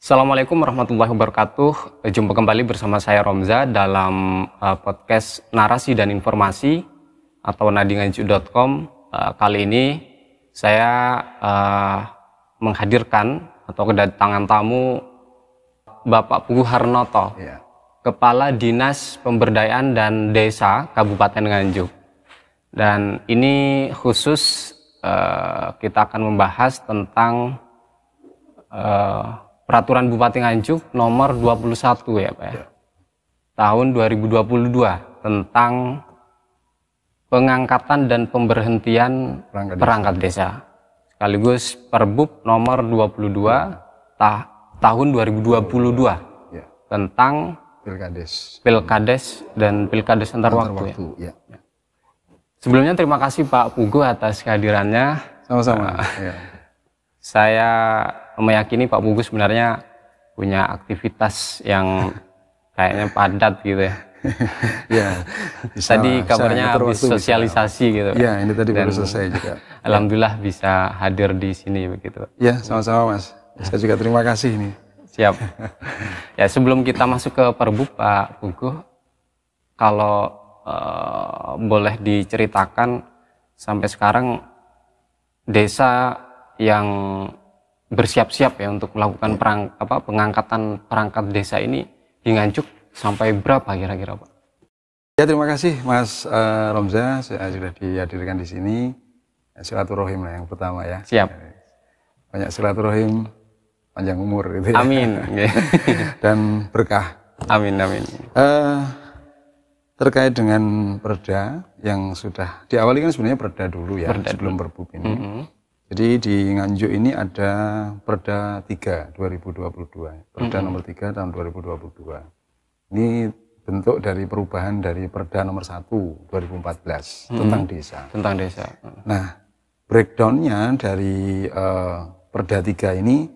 Assalamualaikum warahmatullahi wabarakatuh. Jumpa kembali bersama saya Romza dalam podcast Narasi dan Informasi atau nadinganju.com. Kali ini saya menghadirkan atau kedatangan tamu Bapak Puguh Harnoto, Kepala Dinas Pemberdayaan dan Desa Kabupaten Nganjuk. Dan ini khusus kita akan membahas tentang Peraturan Bupati Nganjuk nomor 21 ya Pak ya. Tahun 2022 tentang pengangkatan dan pemberhentian perangkat desa. Sekaligus Perbup nomor 22 tahun 2022 tentang Pilkades dan Pilkades antar waktu ya. Sebelumnya terima kasih Pak Puguh atas kehadirannya. Sama-sama. Saya meyakini Pak Puguh sebenarnya punya aktivitas yang kayaknya padat gitu ya. Ya. Tadi kabarnya habis sosialisasi gitu. Ya, ini tadi baru selesai juga. Alhamdulillah bisa hadir di sini begitu. Ya, sama-sama Mas. Saya juga terima kasih ini. Siap. Ya, sebelum kita masuk ke Perbup Pak Puguh, kalau boleh diceritakan sampai sekarang desa yang bersiap-siap ya untuk melakukan pengangkatan perangkat desa ini di Nganjuk sampai berapa kira-kira Pak? Ya, terima kasih Mas Romza, saya sudah dihadirkan di sini. Silaturahim lah yang pertama ya. Siap. Banyak silaturahim, panjang umur gitu ya. Amin. Dan berkah. Amin. Terkait dengan perda yang sudah diawali kan sebenarnya perda dulu ya, sebelum Perbup ini. Jadi di Nganjuk ini ada Perda 3 2022, Perda nomor 3 tahun 2022. Ini bentuk dari perubahan dari Perda nomor 1 2014 tentang desa. Tentang desa. Nah, breakdownnya dari Perda 3 ini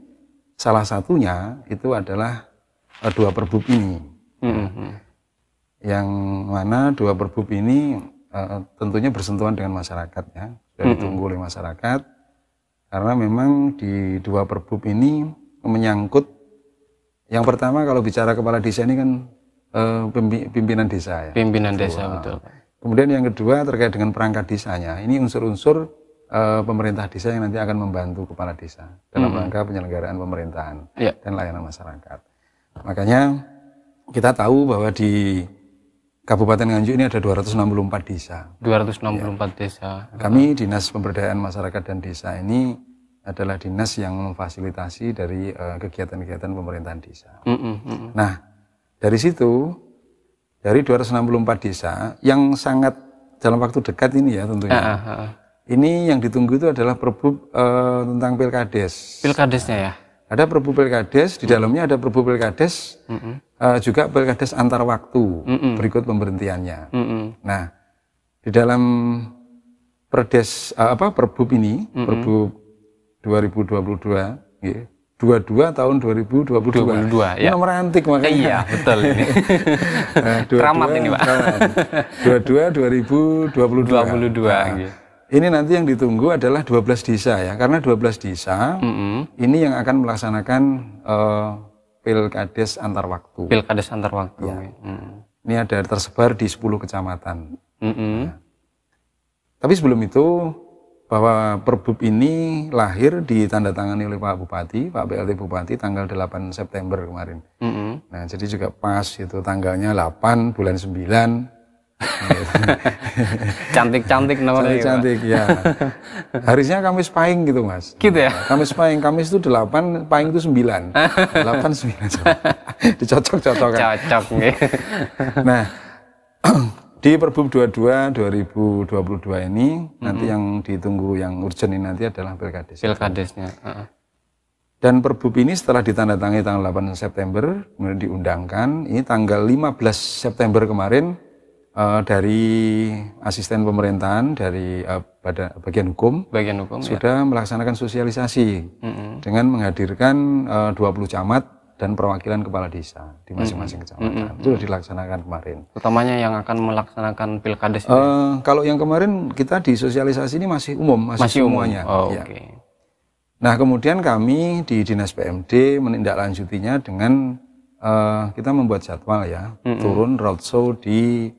salah satunya itu adalah dua Perbup ini. Yang mana dua Perbup ini tentunya bersentuhan dengan masyarakat ya, sudah ditunggu oleh masyarakat. Karena memang di dua Perbup ini menyangkut, yang pertama kalau bicara kepala desa ini kan pimpinan desa ya. Pimpinan desa, betul. Kemudian yang kedua terkait dengan perangkat desanya, ini unsur-unsur pemerintah desa yang nanti akan membantu kepala desa dalam rangka penyelenggaraan pemerintahan dan layanan masyarakat. Makanya kita tahu bahwa di Kabupaten Nganjuk ini ada 264 desa. 264 desa. Kami Dinas Pemberdayaan Masyarakat dan Desa ini adalah dinas yang memfasilitasi dari kegiatan-kegiatan pemerintahan desa. Nah, dari situ, dari 264 desa yang sangat dalam waktu dekat ini ya tentunya. Ini yang ditunggu itu adalah Perbup tentang Pilkades. Pilkadesnya ya? Ada Perbup Pilkades, di dalamnya ada Perbup Pilkades, juga Pilkades antar waktu berikut pemberhentiannya. Nah, di dalam Perbup ini, Perbup 2022, 22 tahun 2022. Ya. Ini nomor antik makanya. Iya, betul ini. Keramat ini, Pak. 22 2022. Ini nanti yang ditunggu adalah 12 desa ya, karena 12 desa ini yang akan melaksanakan Pilkades antar waktu. Pilkades antar waktu. Ya. Ini ada tersebar di 10 kecamatan. Nah. Tapi sebelum itu, bahwa Perbup ini lahir ditandatangani oleh Pak Bupati, Pak PLT Bupati tanggal 8 September kemarin. Nah, jadi juga pas itu tanggalnya 8 bulan 9. Cantik-cantik nomornya. Cantik ya. Harisnya Kamis Pahing gitu Mas. Gitu ya. Kamis Pahing, Kamis itu 8, Pahing itu 9. 8 9. Dicocok-cocokkan. Cocok nih. Nah, di Perbup 22 2022 ini nanti yang ditunggu yang urgent ini nanti adalah Pilkades. Pilkadesnya. Dan Perbup ini setelah ditandatangani tanggal 8 September, kemudian diundangkan, ini tanggal 15 September kemarin dari asisten pemerintahan dari bagian hukum sudah melaksanakan sosialisasi dengan menghadirkan 20 camat dan perwakilan kepala desa di masing-masing kecamatan. Itu sudah dilaksanakan kemarin. Utamanya yang akan melaksanakan Pilkades kalau yang kemarin kita di sosialisasi ini masih umum, masih semuanya. Umum. Oh, ya. Okay. Nah, kemudian kami di Dinas PMD menindaklanjutinya dengan kita membuat jadwal ya, turun roadshow di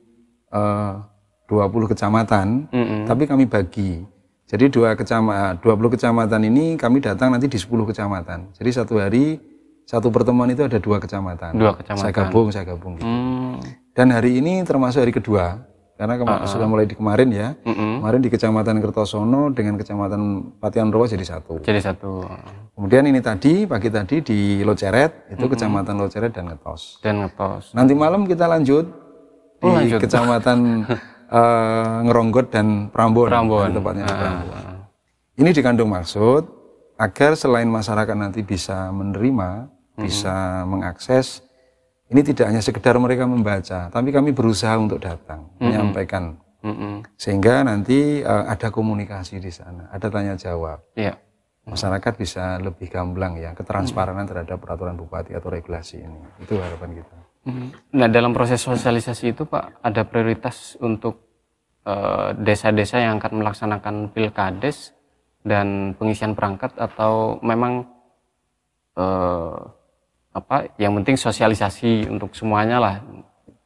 20 kecamatan, tapi kami bagi. Jadi 20 kecamatan ini kami datang nanti di 10 kecamatan. Jadi satu hari, satu pertemuan itu ada 2 kecamatan. 2 kecamatan. Saya gabung gitu. Dan hari ini termasuk hari kedua. Karena sudah mulai di kemarin ya. Kemarin di Kecamatan Kertosono dengan Kecamatan Patian Rowo jadi satu. Jadi satu. Kemudian ini pagi tadi di Loceret, itu Kecamatan Loceret dan Ngetos. Nanti malam kita lanjut di Kecamatan Ngeronggot dan Prambon. Tempatnya Prambon. Ini dikandung maksud agar selain masyarakat nanti bisa menerima, bisa mengakses, ini tidak hanya sekedar mereka membaca, tapi kami berusaha untuk datang, menyampaikan. Sehingga nanti ada komunikasi di sana, ada tanya jawab. Masyarakat bisa lebih gamblang ya, ketransparanan terhadap peraturan bupati atau regulasi ini. Itu harapan kita. Nah, dalam proses sosialisasi itu Pak, ada prioritas untuk desa-desa yang akan melaksanakan pilkades dan pengisian perangkat, atau memang yang penting sosialisasi untuk semuanya lah,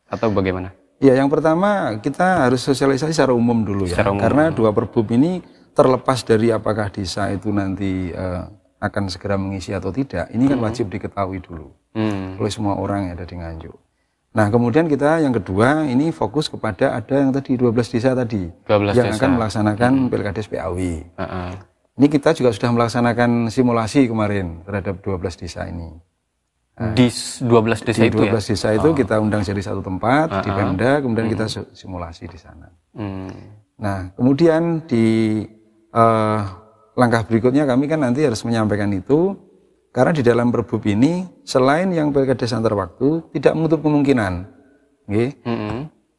atau bagaimana? Ya, yang pertama kita harus sosialisasi secara umum dulu ya, karena 2 perbub ini terlepas dari apakah desa itu nanti akan segera mengisi atau tidak, ini kan wajib diketahui dulu oleh semua orang yang ada di Nganjuk. Nah, kemudian kita yang kedua ini fokus kepada ada yang tadi 12 desa tadi 12 yang desa. akan melaksanakan pilkades PAW. Ini kita juga sudah melaksanakan simulasi kemarin terhadap 12 desa ini. Di 12 desa itu ya? Di 12 desa itu kita undang jadi satu tempat di Pemda, kemudian kita simulasi di sana. Nah, kemudian di langkah berikutnya kami kan nanti harus menyampaikan itu, karena di dalam perbub ini selain yang pilkades antar waktu tidak menutup kemungkinan,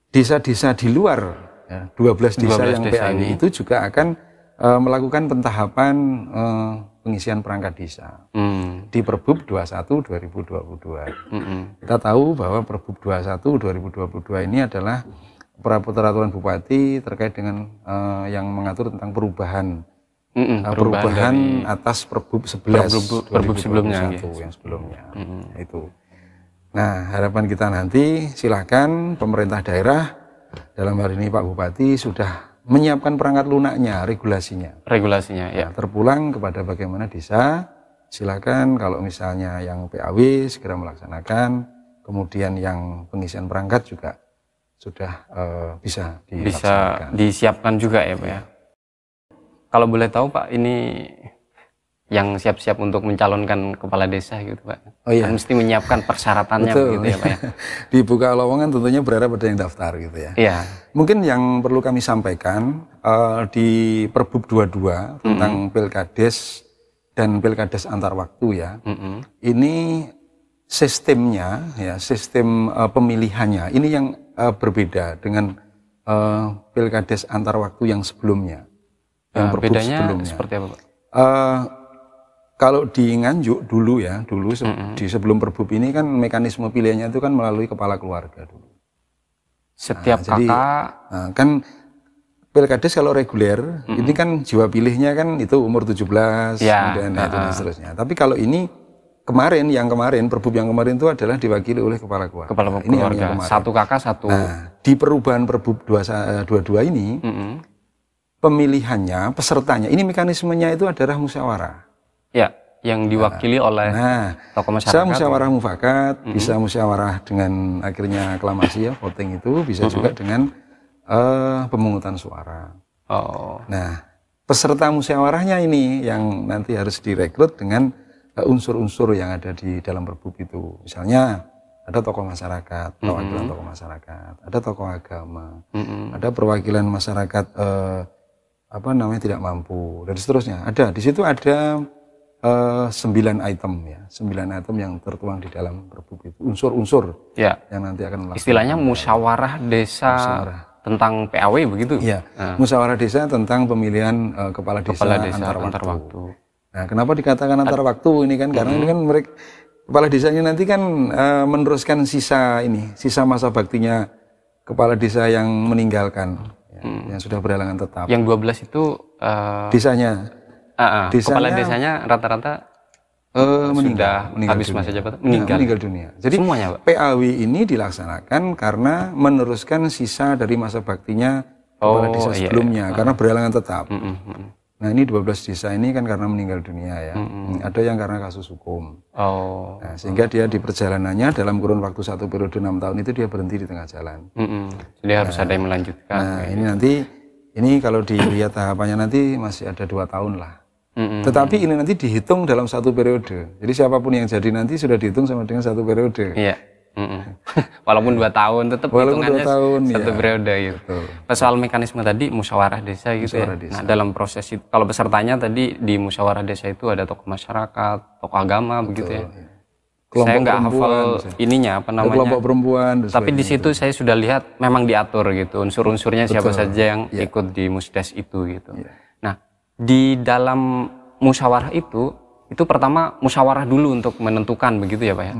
desa-desa di luar ya, 12 desa yang PAW itu juga akan melakukan pentahapan pengisian perangkat desa di Perbub 21 2022. Kita tahu bahwa Perbub 21 2022 ini adalah peraturan bupati terkait dengan yang mengatur tentang perubahan atas Perbub 11 Perbub sebelumnya yang sebelumnya. Itu. Nah, harapan kita nanti silakan pemerintah daerah, dalam hal ini Pak Bupati, sudah menyiapkan perangkat lunaknya, regulasinya ya. Terpulang kepada bagaimana desa, silakan kalau misalnya yang PAW segera melaksanakan, kemudian yang pengisian perangkat juga sudah bisa disiapkan juga ya Pak ya. Kalau boleh tahu Pak, ini yang siap-siap untuk mencalonkan kepala desa gitu Pak, kan mesti menyiapkan persyaratannya. Betul, begitu ya Pak ya. Dibuka lowongan tentunya berharap ada yang daftar gitu ya. Iya. Mungkin yang perlu kami sampaikan di Perbub 22 tentang pilkades dan pilkades antar waktu ya, ini sistemnya ya, sistem pemilihannya ini yang berbeda dengan pilkades antar waktu yang sebelumnya. Yang bedanya sebelumnya. Seperti apa Pak? Kalau di Nganjuk dulu ya, di sebelum Perbub ini kan mekanisme pilihannya itu kan melalui kepala keluarga dulu. Setiap kakak. Jadi, kan pilkades kalau reguler, ini kan jiwa pilihnya kan itu umur 17, kemudian itu dan seterusnya. Tapi kalau ini yang kemarin Perbub yang kemarin itu adalah diwakili oleh kepala keluarga. Ini keluarga. Satu kakak satu. Nah, di perubahan Perbub 22 ini, pemilihannya, pesertanya, ini mekanismenya itu adalah musyawarah. Ya, yang diwakili oleh tokoh masyarakat. Bisa musyawarah mufakat, bisa musyawarah dengan akhirnya aklamasi ya, voting itu, bisa juga dengan pemungutan suara. Nah, peserta musyawarahnya ini yang nanti harus direkrut dengan unsur-unsur yang ada di dalam Perbub itu. Misalnya ada tokoh masyarakat, perwakilan tokoh masyarakat, ada tokoh agama, ada perwakilan masyarakat tidak mampu dan seterusnya. Ada di situ ada 9 item ya, 9 item yang tertuang di dalam Perbub itu, unsur-unsur yang nanti akan melakukan. Istilahnya musyawarah desa tentang PAW begitu? Iya, musyawarah desa tentang pemilihan kepala desa antar waktu. Nah, kenapa dikatakan antar waktu ini kan? Karena ini kan mereka kepala desanya nanti kan meneruskan sisa masa baktinya kepala desa yang meninggalkan, yang sudah berhalangan tetap. Yang 12 itu desanya. Kepala desanya rata-rata meninggal habis dunia. masa jabatan meninggal dunia. Jadi semuanya, Pak? PAW ini dilaksanakan karena meneruskan sisa dari masa baktinya kepala desa sebelumnya, karena berhalangan tetap. Nah, ini 12 desa ini kan karena meninggal dunia ya. Ada yang karena kasus hukum. Nah, sehingga dia di perjalanannya dalam kurun waktu 1 periode 6 tahun itu dia berhenti di tengah jalan. Jadi harus ada yang melanjutkan. Nah, ini kalau dilihat tahapannya nanti masih ada 2 tahun lah. Tetapi ini nanti dihitung dalam 1 periode. Jadi siapapun yang jadi nanti sudah dihitung sama dengan 1 periode. Iya. Walaupun 2 tahun tetap hitungannya 1 periode gitu. Soal mekanisme tadi musyawarah desa gitu ya. Nah, dalam proses itu kalau pesertanya tadi di musyawarah desa itu ada tokoh masyarakat, tokoh agama begitu ya. Kelompok saya nggak hafal ininya apa namanya. Kelompok perempuan. Tapi di situ saya sudah lihat memang diatur gitu unsur-unsurnya siapa saja yang ikut di musdes itu gitu. Nah, di dalam musyawarah itu pertama musyawarah dulu untuk menentukan begitu ya Pak ya.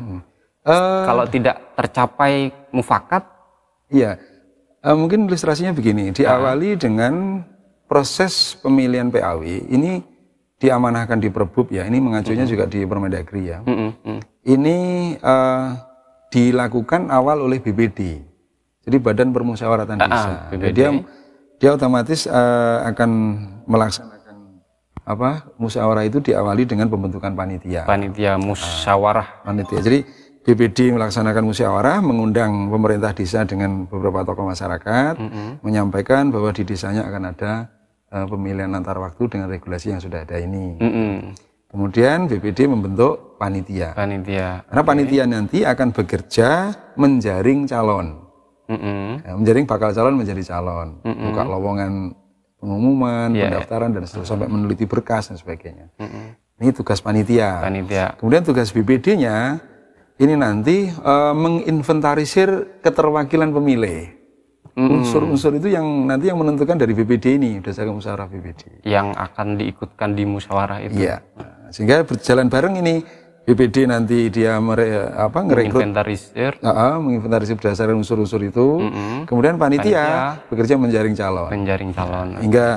Kalau tidak tercapai mufakat? Iya, mungkin ilustrasinya begini, diawali dengan proses pemilihan PAW, ini diamanahkan di Perbub ya, ini mengacunya juga di Permendagri ya. Ini dilakukan awal oleh BPD, jadi Badan Permusyawaratan Desa. Dia otomatis akan melaksanakan musyawarah itu diawali dengan pembentukan panitia. Panitia musyawarah. Panitia. Jadi BPD melaksanakan musyawarah, mengundang pemerintah desa dengan beberapa tokoh masyarakat, menyampaikan bahwa di desanya akan ada pemilihan antar waktu dengan regulasi yang sudah ada ini. Kemudian BPD membentuk panitia. Karena panitia nanti akan bekerja menjaring calon. Menjaring bakal calon menjadi calon. Buka lowongan pengumuman, pendaftaran, dan seterusnya sampai meneliti berkas dan sebagainya. Ini tugas panitia. Kemudian tugas BPD-nya ini nanti menginventarisir keterwakilan pemilih. Unsur-unsur itu yang nanti yang menentukan dari BPD ini, berdasarkan musyawarah BPD. Yang akan diikutkan di musyawarah itu. Iya. Sehingga berjalan bareng ini, BPD nanti dia ngerekrut, menginventarisir berdasarkan unsur-unsur itu. Kemudian panitia bekerja menjaring calon. Hingga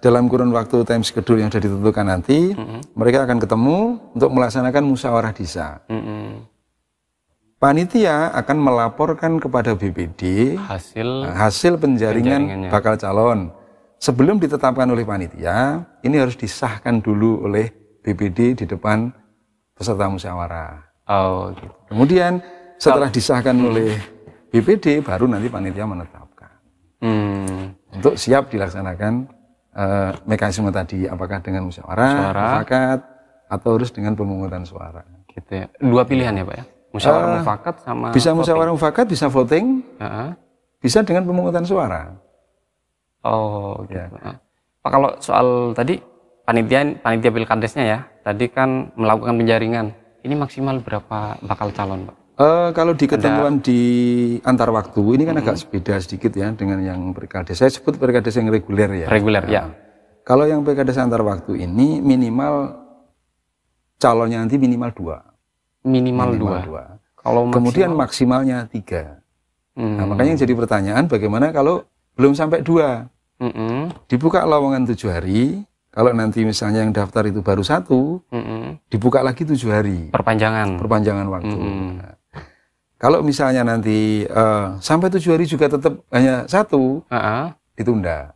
dalam kurun waktu time schedule yang sudah ditentukan nanti, mereka akan ketemu untuk melaksanakan musyawarah desa. Panitia akan melaporkan kepada BPD hasil penjaringan bakal calon. Sebelum ditetapkan oleh panitia, ini harus disahkan dulu oleh BPD di depan peserta musyawarah. Gitu. Kemudian setelah disahkan oleh BPD, baru nanti panitia menetapkan. Untuk siap dilaksanakan mekanisme tadi, apakah dengan musyawarah, mufakat, atau harus dengan pemungutan suara. Gitu ya. 2 pilihan ya Pak ya? Musyawarah mufakat sama bisa musyawarah mufakat, bisa voting, bisa dengan pemungutan suara. Gitu. Pak, kalau soal tadi panitia pilkadesnya ya, tadi kan melakukan penjaringan. Ini maksimal berapa bakal calon, Pak? Kalau di ketentuan di antar waktu ini kan agak beda sedikit ya dengan yang pilkades. Saya sebut pilkades yang reguler ya. Reguler ya. Kalau yang pilkades antar waktu ini minimal calonnya nanti minimal 2. Minimal 2. Kalau kemudian maksimalnya 3. Nah, makanya yang jadi pertanyaan bagaimana kalau belum sampai 2? Dibuka lowongan 7 hari. Kalau nanti misalnya yang daftar itu baru 1, dibuka lagi 7 hari. Perpanjangan waktu. Nah, kalau misalnya nanti sampai 7 hari juga tetap hanya 1, ditunda.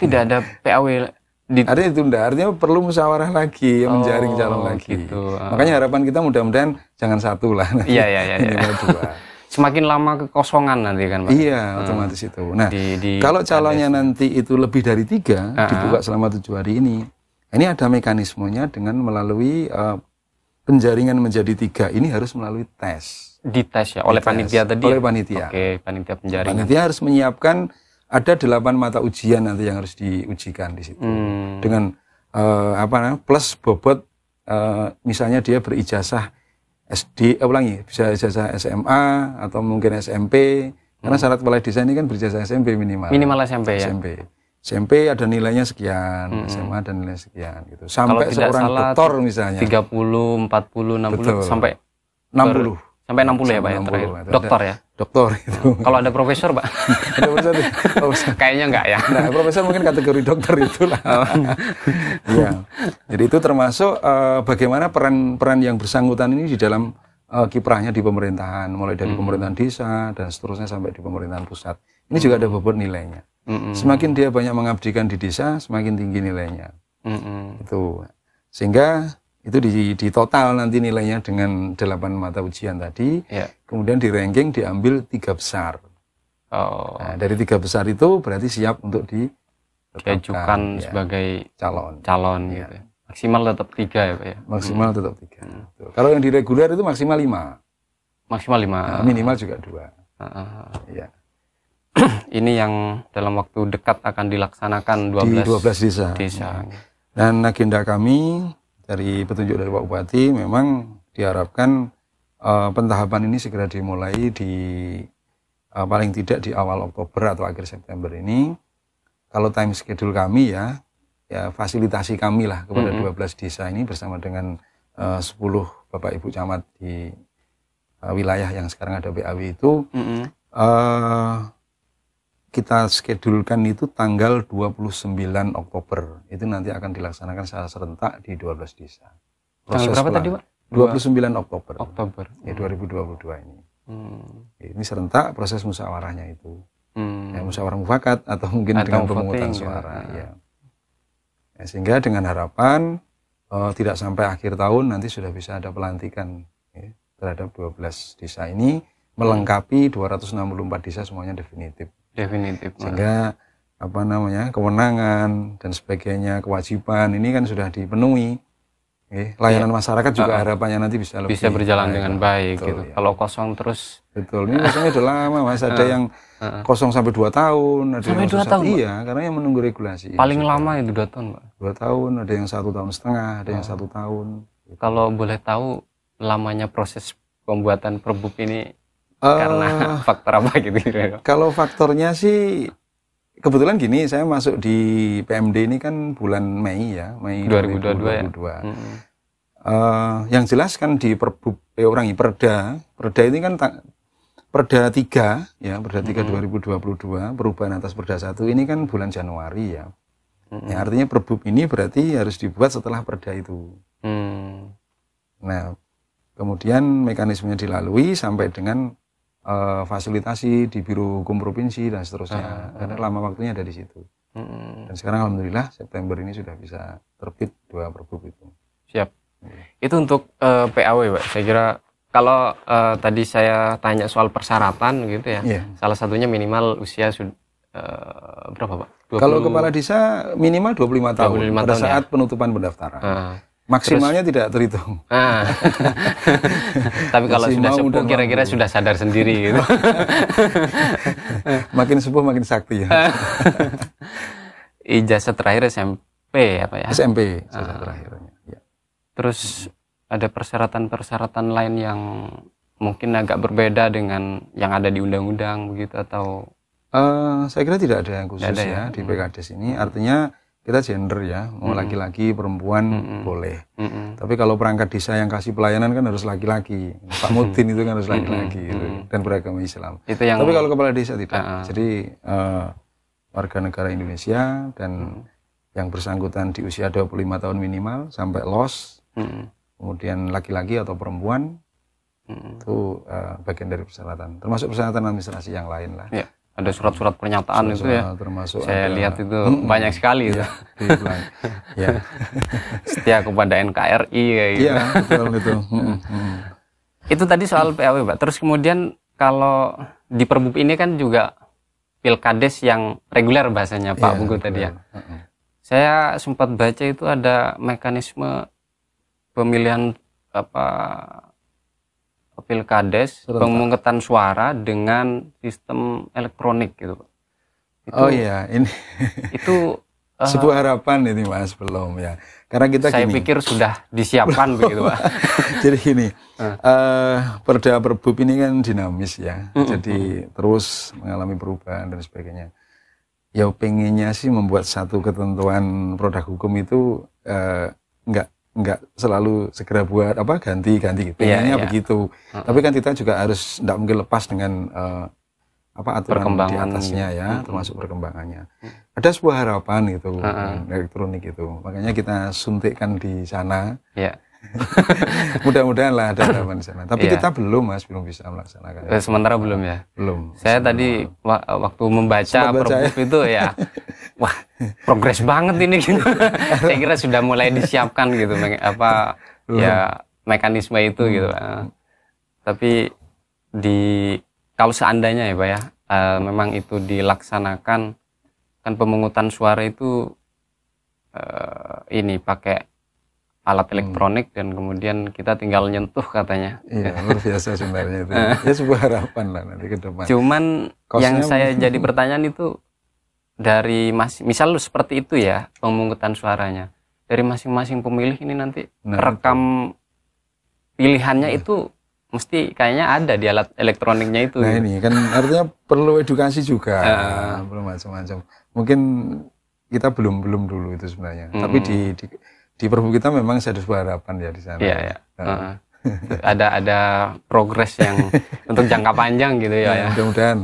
Tidak ada PAW. Artinya ditunda, artinya perlu musyawarah lagi, menjaring calon lagi. Gitu. Makanya harapan kita mudah-mudahan jangan 1 lah. Iya. Minimal 2. Semakin lama kekosongan nanti kan Pak? Iya, otomatis itu. Nah, kalau calonnya nanti itu lebih dari 3, dibuka selama 7 hari ini ada mekanismenya dengan melalui penjaringan menjadi 3, ini harus melalui tes. Dites ya, oleh panitia tadi? Oleh panitia. Oke, panitia penjaringan. Panitia harus menyiapkan, ada 8 mata ujian nanti yang harus diujikan di situ. Dengan plus bobot, misalnya dia berijazah bisa ijazah SMA atau mungkin SMP, karena syarat kepala desa ini kan berijazah SMP minimal. Minimal SMP ya. SMP ada nilainya sekian, SMA ada nilai sekian gitu. Sampai seorang doktor misalnya 30, 40, 60 betul. sampai 60 Sampai 60 ya Pak ya terakhir. Doktor ya? Doktor itu. Kalau ada profesor Pak? Ada profesor. Kayaknya enggak ya. Nah, profesor mungkin kategori dokter itulah. Iya. Jadi itu termasuk bagaimana peran yang bersangkutan ini di dalam kiprahnya di pemerintahan, mulai dari pemerintahan desa dan seterusnya sampai di pemerintahan pusat. Ini juga ada bobot nilainya. Semakin dia banyak mengabdikan di desa, semakin tinggi nilainya. Itu. Sehingga itu di total nanti nilainya dengan 8 mata ujian tadi, kemudian di ranking diambil 3 besar. Nah, dari 3 besar itu berarti siap untuk diajukan sebagai calon gitu. Maksimal tetap 3 ya Pak ya? Maksimal tetap 3. Kalau yang di reguler itu maksimal 5. Maksimal 5. Nah, minimal juga 2. Ya. Ini yang dalam waktu dekat akan dilaksanakan 12 desa. Dan agenda kami dari petunjuk dari Pak Bupati memang diharapkan pentahapan ini segera dimulai di paling tidak di awal Oktober atau akhir September ini. Kalau time schedule kami ya fasilitasi kami lah kepada 12 desa ini bersama dengan 10 Bapak Ibu Camat di wilayah yang sekarang ada PAW itu kita schedulekan itu tanggal 29 Oktober. Itu nanti akan dilaksanakan secara serentak di 12 desa. Tanggal berapa tadi Pak? 29 Oktober. Ya 2022 ini. Ini serentak proses musyawarahnya itu. Ya, musyawarah mufakat atau mungkin dengan pemungutan suara. Ya. Ya, sehingga dengan harapan tidak sampai akhir tahun nanti sudah bisa ada pelantikan ya, terhadap 12 desa ini melengkapi 264 desa semuanya definitif. Sehingga kewenangan dan sebagainya, kewajiban ini kan sudah dipenuhi. Layanan masyarakat juga harapannya nanti bisa berjalan dengan baik gitu. Ya. Kalau kosong terus ini kosongnya udah lama Mas, ada yang kosong sampai 2 tahun, ada sampai yang 2 tahun. Iya, karena yang menunggu regulasi. Paling lama itu 2 tahun, Pak. 2 tahun, ada yang 1,5 tahun, ada yang 1 tahun. Kalau boleh tahu lamanya proses pembuatan Perbup ini karena faktor apa gitu? Kalau faktornya sih kebetulan gini, saya masuk di PMD ini kan bulan Mei 2022 ya. Yang jelas kan di Perbup Perda ini kan Perda 3 ya, Perda 3 2022 perubahan atas Perda 1 ini kan bulan Januari ya. Ya artinya Perbup ini berarti harus dibuat setelah Perda itu. Nah, kemudian mekanismenya dilalui sampai dengan fasilitasi di Biro Hukum Provinsi dan seterusnya. Karena lama waktunya ada di situ. Dan sekarang alhamdulillah September ini sudah bisa terbit 2 Perbup itu. Siap. Itu untuk PAW, Pak. Saya kira kalau tadi saya tanya soal persyaratan gitu ya. Salah satunya minimal usia berapa, Pak? 20... Kalau kepala desa minimal 25 tahun pada saat penutupan pendaftaran. Maksimalnya tidak terhitung. Tapi kalau sudah sepuh kira-kira sudah sadar sendiri gitu. Makin sepuh makin sakti ya. Ijazah terakhir SMP ya Pak ya? SMP ijazah terakhirnya. Ya. Terus ada persyaratan-persyaratan lain yang mungkin agak berbeda dengan yang ada di undang-undang begitu atau? Saya kira tidak ada yang khusus ya di PKDes ini. Artinya kita gender ya, mau laki-laki, perempuan boleh. Tapi kalau perangkat desa yang kasih pelayanan kan harus laki-laki. Pak Mudin itu kan harus laki-laki gitu, dan beragama Islam. Tapi kalau kepala desa tidak. Jadi warga negara Indonesia dan yang bersangkutan di usia 25 tahun minimal sampai los, kemudian laki-laki atau perempuan itu bagian dari persyaratan. Termasuk persyaratan administrasi yang lain lah. Ya. Ada surat-surat pernyataan itu ya, termasuk saya lihat itu banyak sekali ya. Ya. Setia kepada NKRI kayak gitu. Iya, betul. Itu tadi soal PAW, Pak. Terus kemudian kalau di Perbup ini kan juga Pilkades yang reguler bahasanya Pak Bugo tadi ya. Saya sempat baca itu ada mekanisme pemilihan Pilkades, pemungutan suara dengan sistem elektronik gitu, Pak. Ini itu sebuah harapan ini Mas, belum ya. Karena kita saya pikir sudah disiapkan begitu, Pak. Jadi gini, Perda Perbup ini kan dinamis ya. Jadi terus mengalami perubahan dan sebagainya. Ya pengennya sih membuat satu ketentuan produk hukum itu nggak nggak selalu segera buat ganti pengennya begitu. Tapi kan kita juga harus nggak mungkin lepas dengan aturan di atasnya ya, termasuk perkembangannya. Ada sebuah harapan gitu elektronik itu, makanya kita suntikkan di sana. Mudah-mudahan lah ada harapan di sana. Tapi kita belum bisa melaksanakan. Sementara belum ya. Belum. Saya tadi waktu membaca Perbup itu ya, wah progres banget ini gitu. Saya kira sudah mulai disiapkan gitu, mekanisme itu gitu. Tapi kalau seandainya ya Pak ya, memang itu dilaksanakan, kan pemungutan suara itu ini pakai alat elektronik dan kemudian kita tinggal nyentuh katanya. Iya, luar biasa sebenarnya itu. Ya sebuah harapan lah nanti ke depan. Cuman yang saya jadi pertanyaan itu dari misal seperti itu ya pemungutan suaranya, dari masing-masing pemilih ini nanti rekam pilihannya itu mesti kayaknya ada di alat elektroniknya itu. Nah ini kan artinya perlu edukasi juga, belum macam-macam. Mungkin kita belum dulu itu sebenarnya. Tapi di Perbup kita memang ada sebuah harapan ya di sana. Iya. Ada progres yang untuk jangka panjang gitu ya. Mudah-mudahan.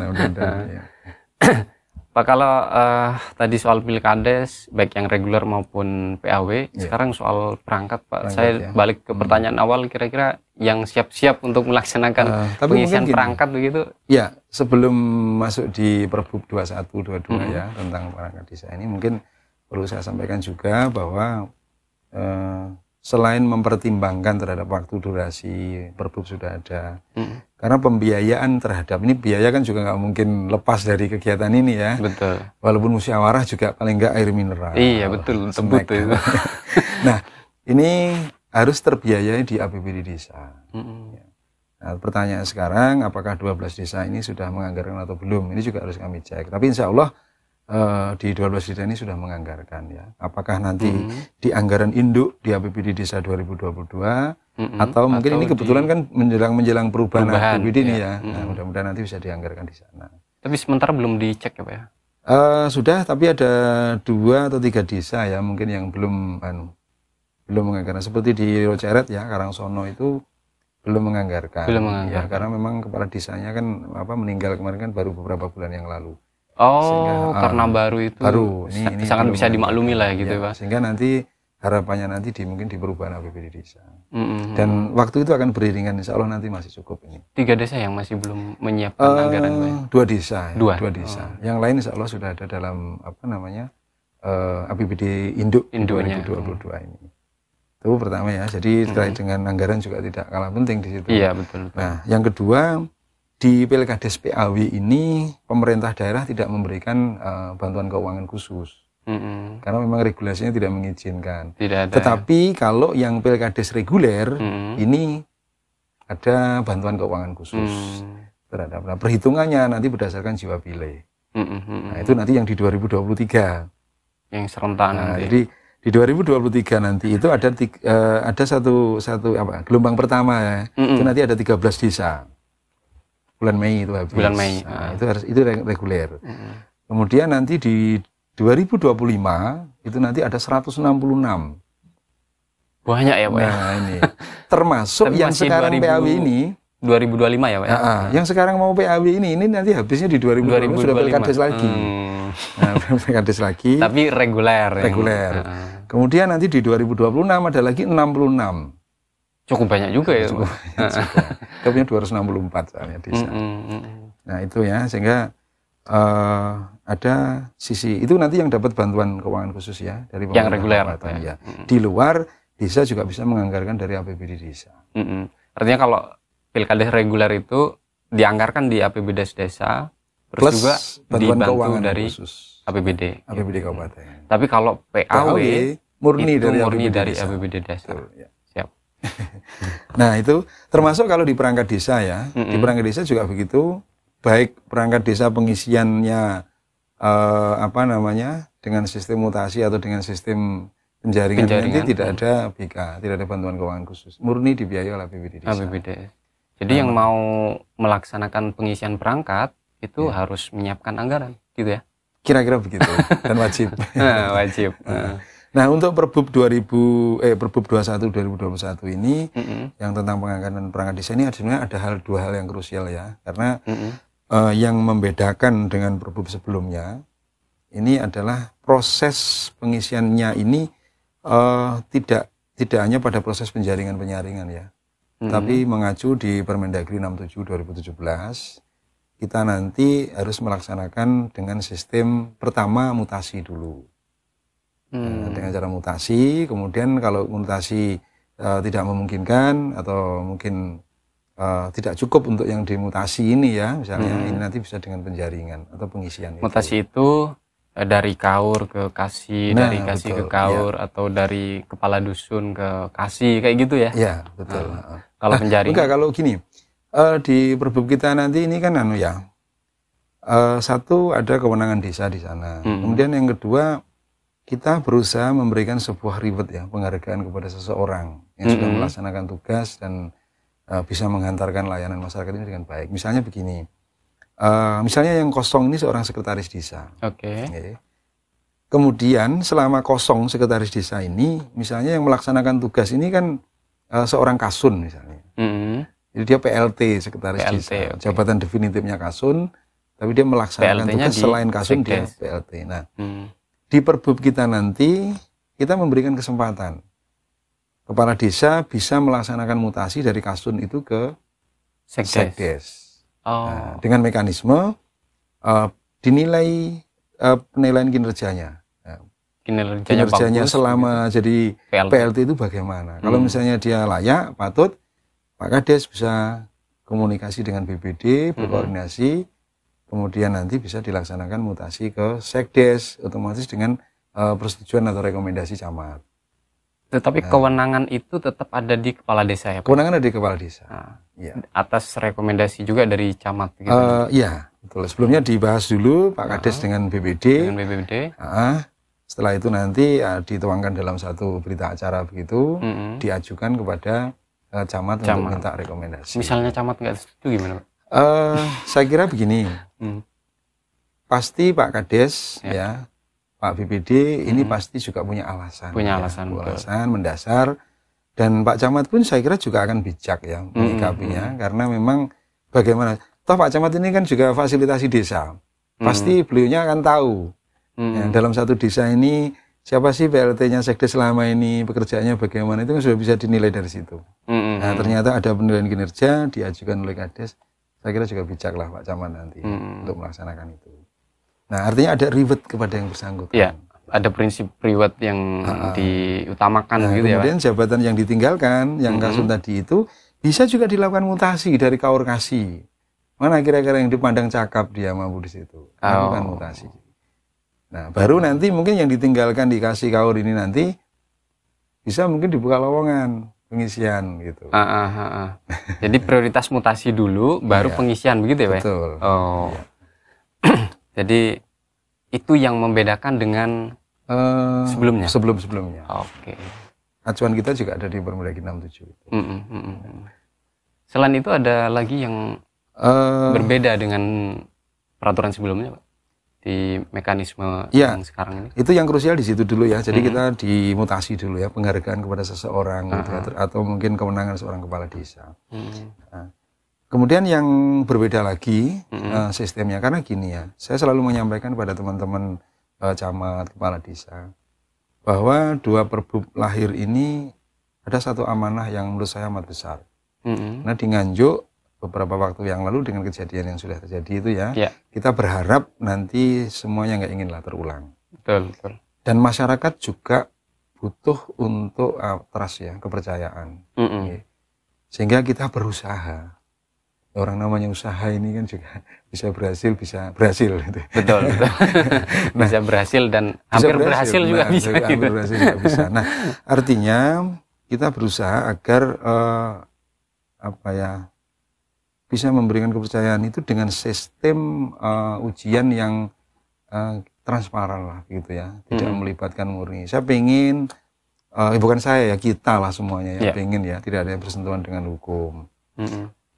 Ya. Pak, kalau tadi soal pilkades baik yang reguler maupun PAW, sekarang soal perangkat Pak, saya balik ke pertanyaan awal, kira-kira yang siap-siap untuk melaksanakan pengisian perangkat begitu? Ya, sebelum masuk di Perbup 21-22 ya tentang perangkat desa ini, mungkin perlu saya sampaikan juga bahwa selain mempertimbangkan terhadap waktu durasi Perbup sudah ada, karena pembiayaan terhadap ini biaya kan juga nggak mungkin lepas dari kegiatan ini ya. Betul. Walaupun musyawarah juga paling nggak air mineral. Iya betul, sebut itu. Nah ini harus terbiayai di APBD desa. Nah, pertanyaan sekarang, apakah 12 desa ini sudah menganggarkan atau belum? Ini juga harus kami cek. Tapi insya Allah di 12 desa ini sudah menganggarkan ya. Apakah nanti di anggaran induk di APBD desa 2022 atau mungkin ini kebetulan kan menjelang perubahan APBD ini ya. Nah, mudah-mudahan nanti bisa dianggarkan di sana. Tapi sementara belum dicek ya Pak ya? Sudah, tapi ada 2 atau 3 desa ya mungkin yang belum menganggarkan. Seperti di Roceret ya, Karangsono itu belum menganggarkan. Ya, karena memang kepala desanya kan meninggal kemarin kan baru beberapa bulan yang lalu. Sehingga, karena baru itu ini sangat bisa dimaklumi lah gitu ya, Pak. Sehingga nanti harapannya nanti mungkin di perubahan APBD desa. Dan waktu itu akan beriringan, insya Allah nanti masih cukup ini. 3 desa yang masih belum menyiapkan anggaran Pak ya? 2 desa. Ya, 2 desa. Yang lain insya Allah sudah ada dalam APBD induk 2022 ini. Itu pertama ya. Jadi terkait dengan anggaran juga tidak kalah penting di situ. Iya betul. Nah, yang kedua, di Pilkades PAW ini pemerintah daerah tidak memberikan bantuan keuangan khusus karena memang regulasinya tidak mengizinkan. Tetapi kalau yang Pilkades reguler ini ada bantuan keuangan khusus terhadap. Nah, perhitungannya nanti berdasarkan jiwa pilih. Nah, itu nanti yang di 2023 yang serentak nanti. Jadi di 2023 nanti itu ada satu gelombang pertama ya. Itu nanti ada 13 desa. Bulan Mei itu habis. Bulan Mei. Nah, itu reguler. Kemudian nanti di 2025 itu nanti ada 166. Banyak ya Pak ya? Nah ini termasuk yang sekarang PAW ini 2025 ya Pak ya? Yang sekarang mau PAW ini nanti habisnya di 2025 sudah Pilkades lagi. Nah, Pilkades lagi. Tapi reguler. Kemudian nanti di 2026 ada lagi 66. Cukup banyak juga ya. Cukup banyak juga. Kita punya 264 soalnya desa. Nah itu ya, sehingga ada sisi itu nanti yang dapat bantuan keuangan khusus ya dari yang reguler ya. Di luar desa juga bisa menganggarkan dari APBD desa. Artinya kalau pilkades reguler itu dianggarkan di APBD desa, terus plus juga dibantu dari khusus. APBD kabupaten. Tapi kalau PAW murni itu dari APBD desa. Betul, ya. Siap. Nah itu termasuk kalau di perangkat desa ya. Di perangkat desa juga begitu. Baik perangkat desa pengisiannya dengan sistem mutasi atau dengan sistem penjaringan. Nanti tidak ada BK, tidak ada bantuan keuangan khusus. Murni dibiayai oleh APBD desa. Jadi yang mau melaksanakan pengisian perangkat itu harus menyiapkan anggaran, gitu ya? Kira-kira begitu dan wajib. Wajib. Nah, untuk Perbub 21 2021 ini yang tentang pengangkatan perangkat desa ini sebenarnya ada dua hal yang krusial ya. Karena yang membedakan dengan Perbub sebelumnya ini adalah proses pengisiannya ini tidak hanya pada proses penjaringan-penyaringan ya. Tapi mengacu di Permendagri 67 2017, kita nanti harus melaksanakan dengan sistem pertama mutasi dulu. Dengan cara mutasi, kemudian kalau mutasi tidak memungkinkan atau mungkin tidak cukup untuk yang dimutasi ini ya, misalnya ini nanti bisa dengan penjaringan atau pengisian. Mutasi itu dari kaur ke kasih, dari kasih ke kaur, atau dari kepala dusun ke kasih, kayak gitu ya? Iya, betul. Kalau penjaringan? Enggak, kalau gini, di Perbub kita nanti ini kan satu ada kewenangan desa di sana. Kemudian yang kedua, kita berusaha memberikan sebuah reward ya, penghargaan kepada seseorang yang sudah melaksanakan tugas dan bisa menghantarkan layanan masyarakat ini dengan baik. Misalnya begini, misalnya yang kosong ini seorang sekretaris desa. Oke. Kemudian selama kosong sekretaris desa ini, misalnya yang melaksanakan tugas ini kan seorang kasun misalnya. Jadi dia PLT sekretaris desa, jabatan definitifnya kasun, tapi dia melaksanakan tugas selain kasun dia PLT. Nah, di Perbub kita nanti, kita memberikan kesempatan. Kepala desa bisa melaksanakan mutasi dari kasun itu ke sekdes. Nah, dengan mekanisme dinilai penilaian kinerjanya. Kinerjanya selama gitu. Jadi PLT itu bagaimana. Kalau misalnya dia layak, patut, Pak Kades bisa komunikasi dengan BPD, berkoordinasi, kemudian nanti bisa dilaksanakan mutasi ke sekdes otomatis dengan persetujuan atau rekomendasi camat. Tetapi kewenangan itu tetap ada di kepala desa ya Pak? Kewenangan ada di kepala desa. Ya. Atas rekomendasi juga dari camat gitu? Iya, betul. Sebelumnya dibahas dulu Pak Kades dengan BPD. Dengan BPD. Setelah itu nanti dituangkan dalam satu berita acara begitu, diajukan kepada camat untuk minta rekomendasi. Misalnya camat nggak setuju gimana Pak? Saya kira begini, pasti Pak Kades ya, Pak BPD ini pasti juga punya alasan. Punya alasan mendasar, dan Pak Camat pun saya kira juga akan bijak ya menyikapinya, karena memang bagaimana, toh Pak Camat ini kan juga fasilitasi desa, pasti beliaunya akan tahu ya, dalam satu desa ini siapa sih PLT-nya sekdes selama ini, pekerjaannya bagaimana, itu kan sudah bisa dinilai dari situ. Nah, ternyata ada penilaian kinerja diajukan oleh Kades. Saya kira juga bijak lah Pak Camat nanti untuk melaksanakan itu. Nah, artinya ada reward kepada yang bersangkutan. Iya, ada prinsip reward yang diutamakan gitu ya Pak. Kemudian jabatan yang ditinggalkan, yang kasun tadi itu, bisa juga dilakukan mutasi dari kaur kasih. Mana kira-kira yang dipandang cakap dia mampu di situ. Lakukan mutasi. Nah, baru nanti mungkin yang ditinggalkan dikasih kaur ini nanti, bisa mungkin dibuka lowongan pengisian gitu. Jadi prioritas mutasi dulu, baru pengisian begitu ya Pak? Betul. Jadi itu yang membedakan dengan sebelumnya? Sebelum-sebelumnya. Oke. Acuan kita juga ada di Permendagri 67. Selain itu ada lagi yang berbeda dengan peraturan sebelumnya Pak? Di mekanisme yang sekarang ini? Itu yang krusial di situ dulu ya. Jadi kita dimutasi dulu ya, penghargaan kepada seseorang gitu ya, atau mungkin kewenangan seorang kepala desa. Nah, kemudian yang berbeda lagi sistemnya, karena gini ya, saya selalu menyampaikan kepada teman-teman camat, kepala desa, bahwa dua Perbub lahir ini ada satu amanah yang menurut saya amat besar. Nah, di Nganjuk beberapa waktu yang lalu dengan kejadian yang sudah terjadi itu ya, kita berharap nanti semuanya nggak inginlah terulang. Betul. Dan masyarakat juga butuh untuk trust ya, kepercayaan. Sehingga kita berusaha. Orang namanya usaha ini kan juga bisa berhasil gitu. Betul. Bisa berhasil dan hampir berhasil juga bisa. Hampir berhasil juga bisa. Nah, artinya kita berusaha agar bisa memberikan kepercayaan itu dengan sistem ujian yang transparan lah gitu ya, tidak melibatkan murni. Saya pengen, bukan saya ya, kita lah semuanya yang pengen ya, tidak ada bersentuhan dengan hukum.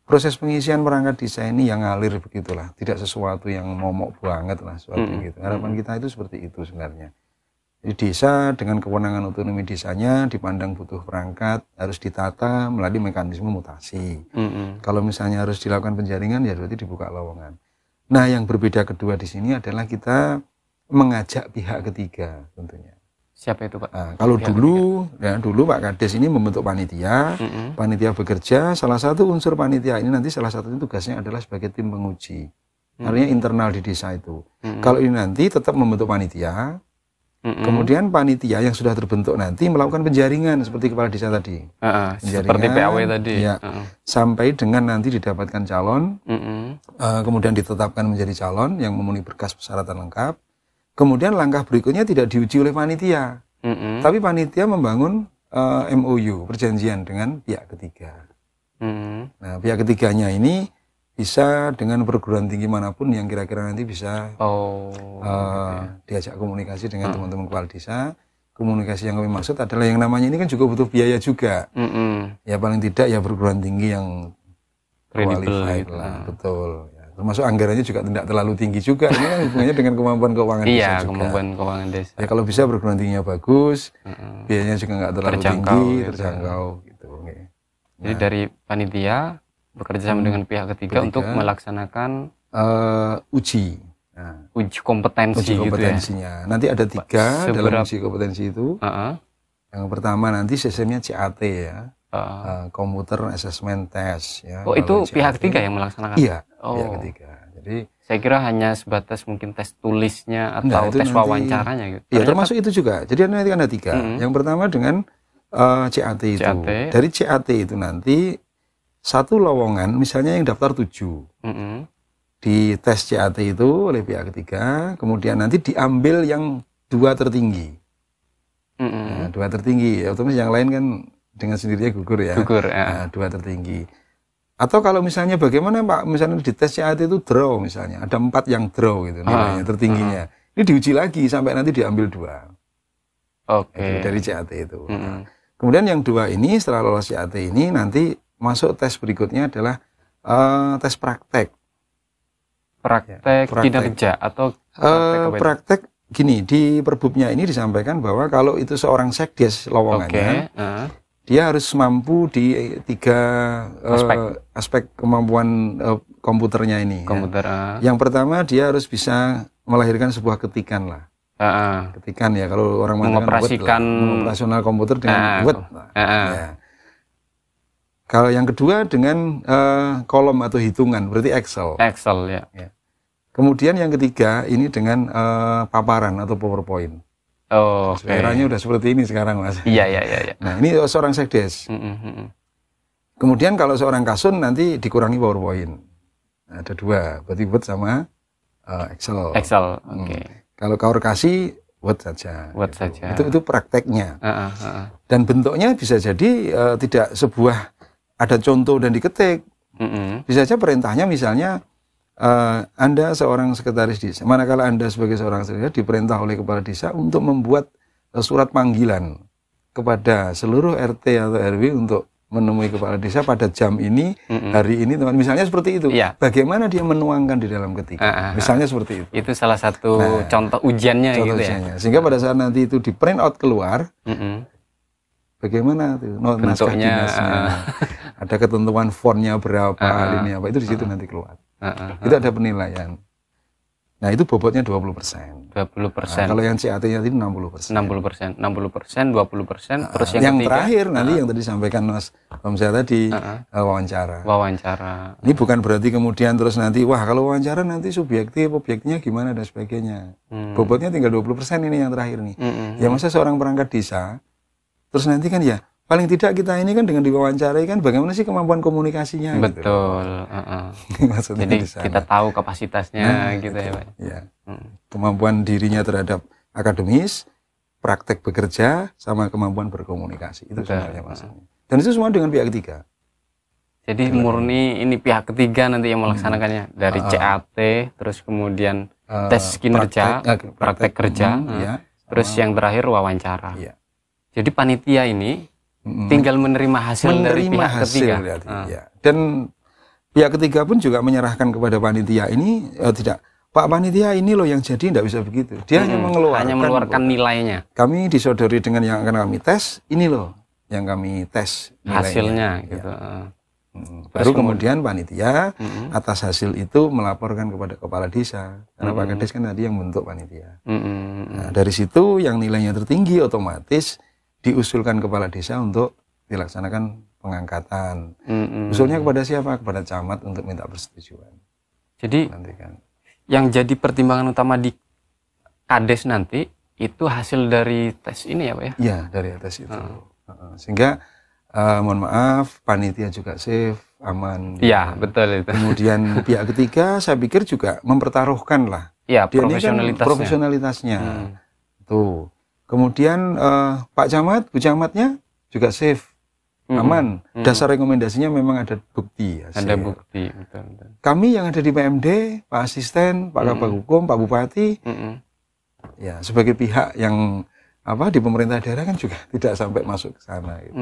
Proses pengisian perangkat desa ini yang ngalir begitulah, tidak sesuatu yang momok banget lah, sesuatu gitu. Harapan kita itu seperti itu sebenarnya. Jadi desa dengan kewenangan otonomi desanya dipandang butuh perangkat, harus ditata melalui mekanisme mutasi. Kalau misalnya harus dilakukan penjaringan, ya berarti dibuka lowongan. Nah, yang berbeda kedua di sini adalah kita mengajak pihak ketiga tentunya. Siapa itu, Pak? Nah, kalau dulu Pak Kades ini membentuk panitia, panitia bekerja, salah satu unsur panitia ini nanti salah satu tugasnya adalah sebagai tim penguji. Artinya internal di desa itu. Kalau ini nanti tetap membentuk panitia, kemudian panitia yang sudah terbentuk nanti melakukan penjaringan seperti kepala desa tadi. Seperti PAW tadi. Ya, sampai dengan nanti didapatkan calon, kemudian ditetapkan menjadi calon yang memenuhi berkas persyaratan lengkap. Kemudian langkah berikutnya tidak diuji oleh panitia, tapi panitia membangun MOU, perjanjian dengan pihak ketiga. Nah, pihak ketiganya ini bisa dengan perguruan tinggi manapun yang kira-kira nanti bisa diajak komunikasi dengan teman-teman kepala desa. Komunikasi yang kami maksud adalah yang namanya ini kan juga butuh biaya juga. Ya paling tidak ya perguruan tinggi yang qualified lah, betul. Ya, termasuk anggarannya juga tidak terlalu tinggi juga. Ini kan hubungannya dengan kemampuan keuangan desa juga. Kemampuan keuangan desa. Ya kalau bisa perguruan tingginya bagus, biayanya juga nggak terlalu tinggi, terjangkau gitu. Jadi dari panitia bekerja sama dengan pihak ketiga untuk melaksanakan uji. Nah, uji kompetensi kompetensinya. Gitu ya? Nanti ada 3 dalam uji kompetensi itu. Yang pertama nanti sistemnya CAT ya, Computer Assessment Test. Ya, itu pihak ketiga yang melaksanakan? Iya, pihak ketiga. Jadi saya kira hanya sebatas mungkin tes tulisnya atau tes wawancaranya gitu. Iya, termasuk itu juga. Jadi nanti ada 3. Yang pertama dengan CAT itu. Dari CAT itu nanti satu lowongan, misalnya yang daftar 7, di tes CAT itu oleh pihak ketiga, kemudian nanti diambil yang 2 tertinggi. Nah, 2 tertinggi, otomatis yang lain kan dengan sendirinya gugur ya. Nah, 2 tertinggi. Atau kalau misalnya bagaimana Pak, misalnya di tes CAT itu draw misalnya, ada 4 yang draw gitu nilainya, tertingginya. Ini diuji lagi sampai nanti diambil 2. Dari CAT itu. Nah, kemudian yang 2 ini setelah lolos CAT ini nanti masuk tes berikutnya adalah tes praktek. Praktek kinerja atau praktek gini, di perbubnya ini disampaikan bahwa kalau itu seorang sekdes lowongannya, dia harus mampu di 3 aspek kemampuan komputernya ini. Yang pertama dia harus bisa melahirkan sebuah ketikan lah. Ketikan ya, kalau orang mengatakan operasional komputer dengan Word. Ya. Kalau yang kedua dengan kolom atau hitungan, berarti Excel. Ya. Kemudian yang ketiga ini dengan paparan atau PowerPoint. Eranya udah seperti ini sekarang, Mas. Iya. Nah, ini seorang sekdes. Kemudian kalau seorang kasun nanti dikurangi PowerPoint. Nah, ada 2, berarti Word sama Excel. Kalau kaorkasi Word saja. Itu prakteknya. Dan bentuknya bisa jadi tidak sebuah ada contoh dan diketik. Bisa saja perintahnya misalnya Anda seorang sekretaris desa, manakala Anda sebagai seorang sekretaris diperintah oleh kepala desa untuk membuat surat panggilan kepada seluruh RT atau RW untuk menemui kepala desa pada jam ini, hari ini, teman. Misalnya seperti itu. Bagaimana dia menuangkan di dalam ketikan? Misalnya seperti itu. Itu salah satu contoh ujiannya gitu ya. Sehingga pada saat nanti itu di print out keluar, bagaimana tuh naskah dinasnya, ada ketentuan fontnya berapa, ini apa, itu di situ nanti keluar. Itu ada penilaian. Nah, itu bobotnya 20%. Nah, kalau yang CAT-nya tadi 60%. 60%, 20%, terus yang terakhir nanti yang tadi sampaikan Mas Hamzah tadi, wawancara. Ini bukan berarti kemudian terus nanti kalau wawancara nanti subjektif, objeknya gimana dan sebagainya. Bobotnya tinggal 20% ini yang terakhir nih. Ya masa seorang perangkat desa terus nanti kan ya paling tidak kita ini kan dengan diwawancarai kan bagaimana sih kemampuan komunikasinya. Betul. Gitu. Jadi kita tahu kapasitasnya gitu ya Pak. Ya. Kemampuan dirinya terhadap akademis, praktek bekerja, sama kemampuan berkomunikasi. Itu sebenarnya maksudnya. Dan itu semua dengan pihak ketiga. Jadi murni ini pihak ketiga nanti yang melaksanakannya. Dari CAT, terus kemudian tes kinerja, praktek kerja, terus yang terakhir wawancara. Jadi panitia ini tinggal menerima hasil dari pihak ketiga. Dan pihak ketiga pun juga menyerahkan kepada panitia ini tidak Pak panitia ini loh yang jadi, tidak bisa begitu. Dia hanya mengeluarkan nilainya. Kami disodori dengan yang akan kami tes, ini loh yang kami tes nilainya. Hasilnya gitu. Baru kemudian panitia atas hasil itu melaporkan kepada kepala desa, karena Pak Kades kan tadi yang bentuk panitia. Nah, dari situ yang nilainya tertinggi otomatis diusulkan kepala desa untuk dilaksanakan pengangkatan. Usulnya kepada siapa? Kepada camat untuk minta persetujuan. Jadi nanti kan yang jadi pertimbangan utama di Kades nanti itu hasil dari tes ini ya Pak ya? Iya, dari tes itu. Sehingga mohon maaf, panitia juga safe, aman. Iya, betul itu. Kemudian pihak ketiga saya pikir juga mempertaruhkan lah. Iya, profesionalitasnya. Tuh. Kemudian Pak Camat, Bu Camatnya juga safe, aman. Dasar rekomendasinya memang ada bukti. Ada bukti, betul. Kami yang ada di PMD, Pak Asisten, Pak Kabag Hukum, Pak Bupati, ya sebagai pihak yang di pemerintah daerah kan juga tidak sampai masuk ke sana. Gitu.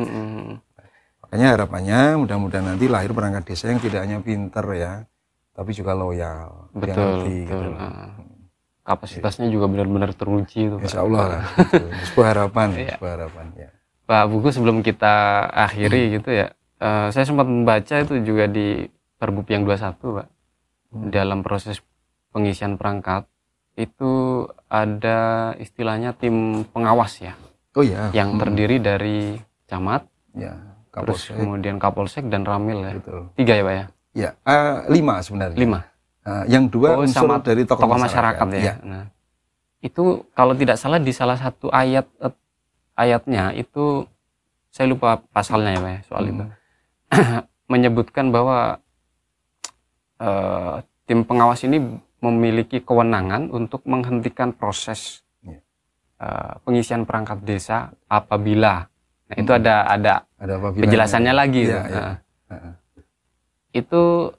Makanya harapannya mudah-mudahan nanti lahir perangkat desa yang tidak hanya pinter ya, tapi juga loyal. Betul. Gitu. Kapasitasnya juga benar-benar teruji itu. Insya Allah lah. Sebuah harapan. Ya. Pak Buku, sebelum kita akhiri gitu ya, saya sempat membaca itu juga di Perbup yang 21 Pak, dalam proses pengisian perangkat itu ada istilahnya tim pengawas ya. Oh ya. Yang terdiri dari camat, ya, terus kemudian Kapolsek dan Ramil ya. Betul. 3 ya Pak ya? Ya, 5 sebenarnya. 5. Yang 2 unsur sama dari tokoh masyarakat ya. Nah, itu kalau tidak salah di salah satu ayatnya itu, saya lupa pasalnya ya Pak ya, soal itu. Menyebutkan bahwa tim pengawas ini memiliki kewenangan untuk menghentikan proses pengisian perangkat desa apabila, nah itu ada penjelasannya lagi. Itu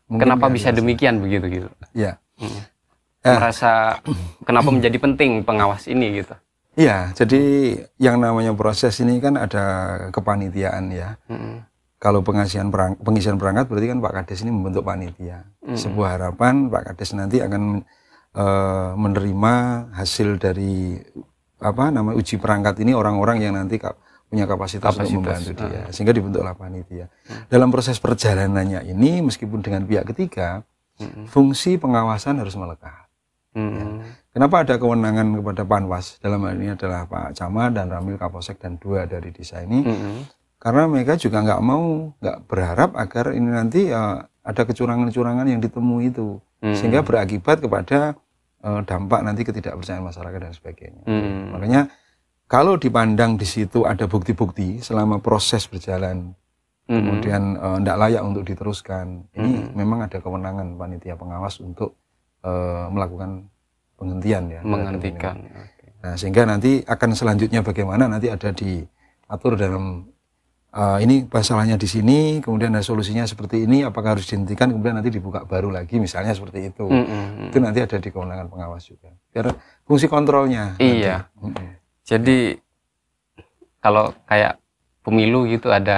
kenapa bisa demikian begitu? Ya. Merasa kenapa menjadi penting pengawas ini gitu? Iya, jadi yang namanya proses ini kan ada kepanitiaan ya. Kalau pengisian perangkat berarti kan Pak Kades ini membentuk panitia. Sebuah harapan Pak Kades nanti akan menerima hasil dari uji perangkat ini orang-orang yang nanti punya kapasitas untuk membantu dia, sehingga dibentuklah panitia. Dalam proses perjalanannya ini meskipun dengan pihak ketiga, fungsi pengawasan harus melekat. Ya. Kenapa ada kewenangan kepada Panwas? Dalam hal ini adalah Pak Camat dan Ramil Kapolsek dan 2 dari desa ini. Karena mereka juga nggak berharap agar ini nanti ada kecurangan-kecurangan yang ditemui itu, sehingga berakibat kepada dampak nanti ketidakpercayaan masyarakat dan sebagainya. Makanya kalau dipandang di situ ada bukti-bukti selama proses berjalan, kemudian tidak layak untuk diteruskan, ini memang ada kewenangan panitia pengawas untuk melakukan penghentian ya. Menghentikan. Nah, sehingga nanti akan selanjutnya bagaimana nanti ada diatur dalam ini masalahnya di sini, kemudian ada solusinya seperti ini, apakah harus dihentikan, kemudian nanti dibuka baru lagi, misalnya seperti itu. Itu nanti ada di kewenangan pengawas juga. Biar fungsi kontrolnya. Iya. Jadi kalau kayak pemilu gitu ada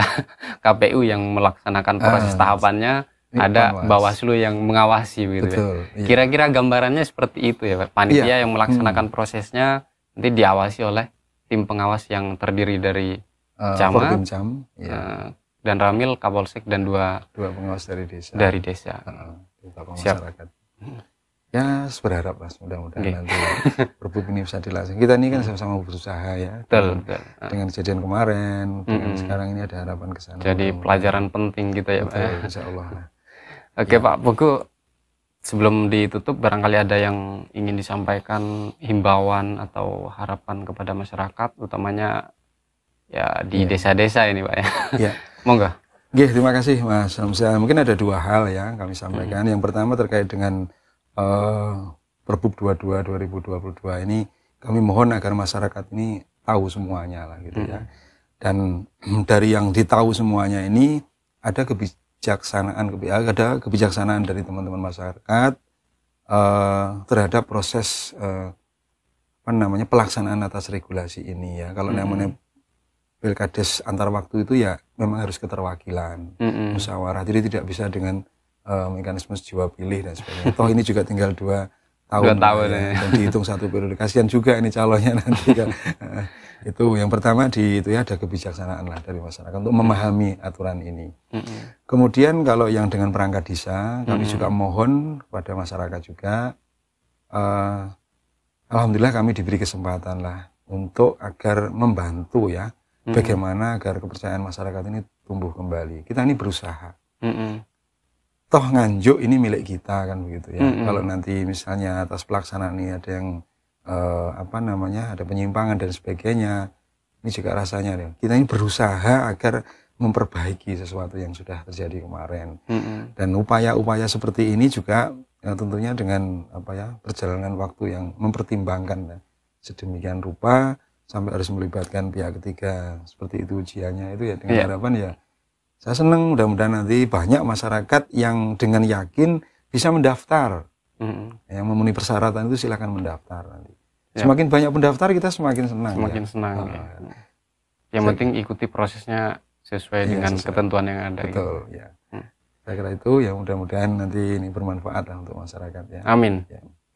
KPU yang melaksanakan proses tahapannya, ada Bawaslu yang mengawasi gitu. Betul, ya. Kira-kira gambarannya seperti itu ya Pak. Panitia yang melaksanakan prosesnya nanti diawasi oleh tim pengawas yang terdiri dari Camat, dan Ramil, Kapolsek dan 2 pengawas dari desa. Dari desa. Masyarakat. Ya, berharap Mas, mudah-mudahan nanti Perbup ini bisa dilaksanakan. Kita ini kan sama-sama berusaha ya. Betul. Dengan kejadian kemarin, dengan sekarang ini ada harapan ke sana. Jadi pelajaran penting gitu ya Pak. Insya Allah. Oke Pak Buku, sebelum ditutup barangkali ada yang ingin disampaikan, himbauan atau harapan kepada masyarakat, utamanya ya di desa-desa ini Pak ya. Iya. Monggo. Terima kasih Mas Hamzah. Mungkin ada 2 hal yang kami sampaikan. Yang pertama terkait dengan Perbup 22 2022 ini, kami mohon agar masyarakat ini tahu semuanya lah gitu ya. Dan dari yang ditahu semuanya ini ada kebijaksanaan dari teman-teman masyarakat terhadap proses pelaksanaan atas regulasi ini ya. Kalau namanya Pilkades antar waktu itu ya memang harus keterwakilan, musyawarah. Jadi tidak bisa dengan mekanisme sejiwa pilih dan sebagainya. Toh ini juga tinggal 2 tahun, 2 tahun ya. Dan dihitung 1 periode. Kasihan juga ini calonnya nanti kan. Itu yang pertama itu ya ada kebijaksanaan lah dari masyarakat untuk memahami aturan ini. Kemudian kalau yang dengan perangkat desa, kami juga mohon kepada masyarakat juga, alhamdulillah kami diberi kesempatan lah untuk agar membantu ya, bagaimana agar kepercayaan masyarakat ini tumbuh kembali. Kita ini berusaha. Toh Nganjuk ini milik kita kan begitu ya. Kalau nanti misalnya atas pelaksanaan ini ada yang ada penyimpangan dan sebagainya, ini juga rasanya ya, kita ini berusaha agar memperbaiki sesuatu yang sudah terjadi kemarin. Dan upaya-upaya seperti ini juga ya, tentunya dengan perjalanan waktu yang mempertimbangkan ya, sedemikian rupa sampai harus melibatkan pihak ketiga seperti itu ujiannya itu ya, dengan harapan ya saya senang mudah-mudahan nanti banyak masyarakat yang dengan yakin bisa mendaftar. Yang memenuhi persyaratan itu silakan mendaftar nanti. Semakin banyak pendaftar kita semakin senang. Semakin senang. Ya. Yang penting ikuti prosesnya sesuai dengan ketentuan yang ada. Betul. Ya. Saya kira itu ya, mudah-mudahan nanti ini bermanfaat lah untuk masyarakat ya. Amin.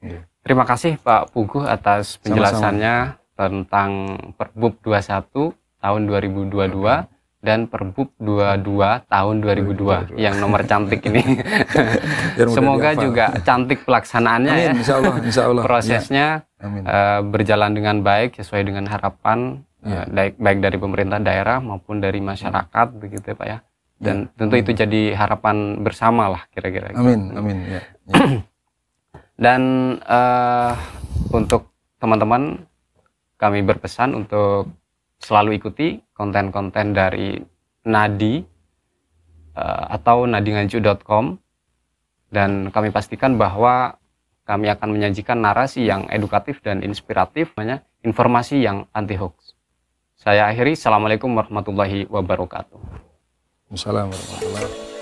Ya. Terima kasih Pak Puguh atas penjelasannya tentang Perbub 21 tahun 2022. Dan Perbub 22 tahun 2002 yang nomor cantik ini. Semoga juga cantik pelaksanaannya. Amin, ya. Insya Allah. Prosesnya berjalan dengan baik sesuai dengan harapan baik dari pemerintah daerah maupun dari masyarakat begitu ya Pak ya. Dan tentu itu jadi harapan bersama lah kira-kira. Amin. Ya. Dan untuk teman-teman kami berpesan untuk selalu ikuti konten-konten dari Nadi atau nadinganjuk.com, dan kami pastikan bahwa kami akan menyajikan narasi yang edukatif dan inspiratif, informasi yang anti hoax. Saya akhiri, Assalamualaikum warahmatullahi wabarakatuh. Assalamualaikum warahmatullahi wabarakatuh.